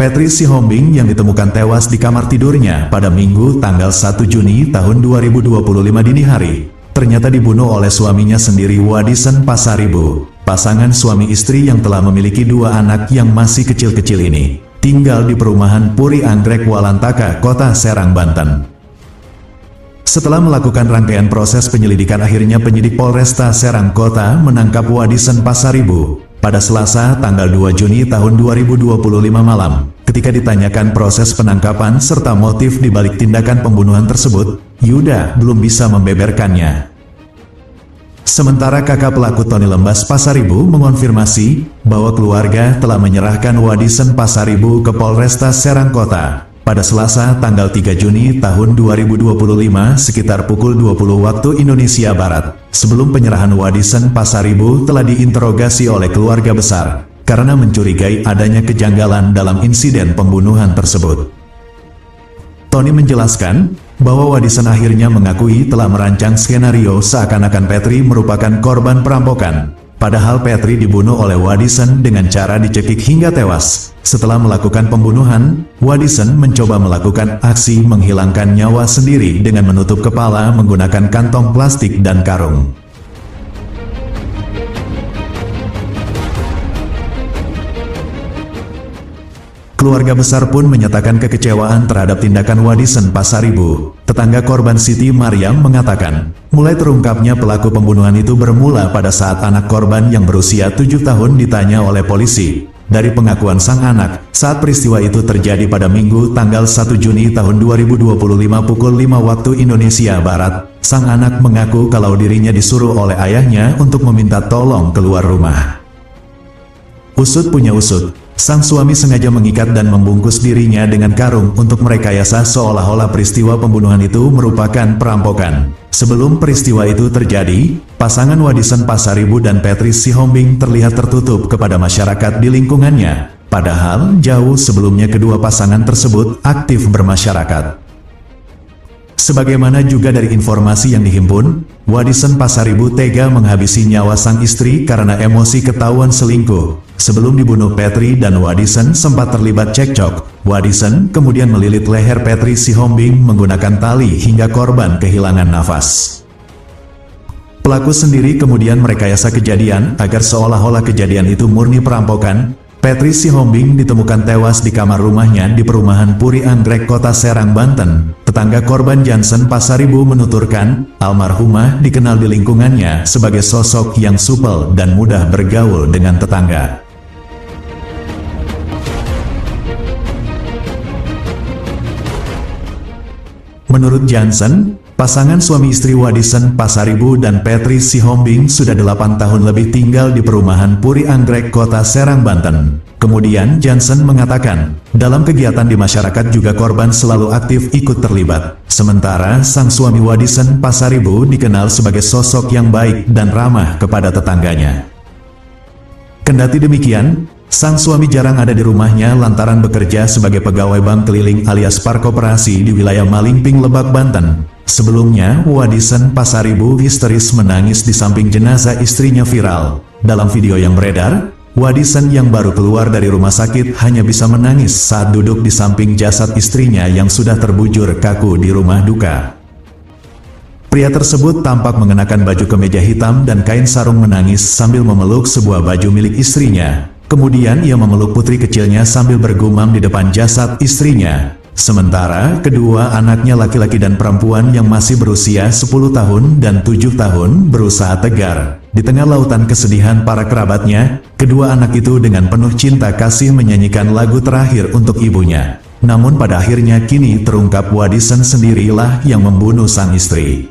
Petri Sihombing yang ditemukan tewas di kamar tidurnya pada Minggu tanggal 1 Juni tahun 2025 dini hari, ternyata dibunuh oleh suaminya sendiri Wadisen Pasaribu. Pasangan suami istri yang telah memiliki 2 anak yang masih kecil-kecil ini, tinggal di perumahan Puri Anggrek Walantaka, Kota Serang, Banten. Setelah melakukan rangkaian proses penyelidikan, akhirnya penyidik Polresta Serang Kota menangkap Wadisen Pasaribu pada Selasa tanggal 2 Juni tahun 2025 malam. Ketika ditanyakan proses penangkapan serta motif di balik tindakan pembunuhan tersebut, Yuda belum bisa membeberkannya. Sementara kakak pelaku Tony Lembas Pasaribu mengonfirmasi bahwa keluarga telah menyerahkan Wadisen Pasaribu ke Polresta Serang Kota pada Selasa tanggal 3 Juni tahun 2025 sekitar pukul 20 waktu Indonesia Barat. Sebelum penyerahan, Wadisen Pasaribu telah diinterogasi oleh keluarga besar karena mencurigai adanya kejanggalan dalam insiden pembunuhan tersebut. Tony menjelaskan bahwa Wadisen akhirnya mengakui telah merancang skenario seakan-akan Petri merupakan korban perampokan. Padahal Petri dibunuh oleh Wadisen dengan cara dicekik hingga tewas. Setelah melakukan pembunuhan, Wadisen mencoba melakukan aksi menghilangkan nyawa sendiri dengan menutup kepala menggunakan kantong plastik dan karung. Keluarga besar pun menyatakan kekecewaan terhadap tindakan Wadisen Pasaribu. Tetangga korban Siti Maryam mengatakan, mulai terungkapnya pelaku pembunuhan itu bermula pada saat anak korban yang berusia 7 tahun ditanya oleh polisi. Dari pengakuan sang anak, saat peristiwa itu terjadi pada Minggu tanggal 1 Juni tahun 2025 pukul 5 waktu Indonesia Barat, sang anak mengaku kalau dirinya disuruh oleh ayahnya untuk meminta tolong keluar rumah. Usut punya usut. Sang suami sengaja mengikat dan membungkus dirinya dengan karung untuk merekayasa seolah-olah peristiwa pembunuhan itu merupakan perampokan. Sebelum peristiwa itu terjadi, pasangan Wadisen Pasaribu dan Petri Sihombing terlihat tertutup kepada masyarakat di lingkungannya. Padahal jauh sebelumnya kedua pasangan tersebut aktif bermasyarakat. Sebagaimana juga dari informasi yang dihimpun, Wadisen Pasaribu tega menghabisi nyawa sang istri karena emosi ketahuan selingkuh. Sebelum dibunuh, Petri dan Wadisen sempat terlibat cekcok. Wadisen kemudian melilit leher Petri Sihombing menggunakan tali hingga korban kehilangan nafas. Pelaku sendiri kemudian merekayasa kejadian agar seolah-olah kejadian itu murni perampokan. Petri Sihombing ditemukan tewas di kamar rumahnya di perumahan Puri Anggrek, Kota Serang, Banten. Tetangga korban Jansen Pasaribu menuturkan, almarhumah dikenal di lingkungannya sebagai sosok yang supel dan mudah bergaul dengan tetangga. Menurut Jansen, pasangan suami istri Wadisen Pasaribu dan Petri Sihombing sudah 8 tahun lebih tinggal di perumahan Puri Anggrek, Kota Serang, Banten. Kemudian Jansen mengatakan, dalam kegiatan di masyarakat juga korban selalu aktif ikut terlibat. Sementara sang suami Wadisen Pasaribu dikenal sebagai sosok yang baik dan ramah kepada tetangganya. Kendati demikian, sang suami jarang ada di rumahnya lantaran bekerja sebagai pegawai bank keliling alias parkoperasi di wilayah Malingping, Lebak, Banten. Sebelumnya, Wadisen Pasaribu histeris menangis di samping jenazah istrinya viral. Dalam video yang beredar, Wadisen yang baru keluar dari rumah sakit hanya bisa menangis saat duduk di samping jasad istrinya yang sudah terbujur kaku di rumah duka. Pria tersebut tampak mengenakan baju kemeja hitam dan kain sarung menangis sambil memeluk sebuah baju milik istrinya. Kemudian ia memeluk putri kecilnya sambil bergumam di depan jasad istrinya. Sementara kedua anaknya laki-laki dan perempuan yang masih berusia 10 tahun dan 7 tahun berusaha tegar. Di tengah lautan kesedihan para kerabatnya, kedua anak itu dengan penuh cinta kasih menyanyikan lagu terakhir untuk ibunya. Namun pada akhirnya kini terungkap Wadisen sendirilah yang membunuh sang istri.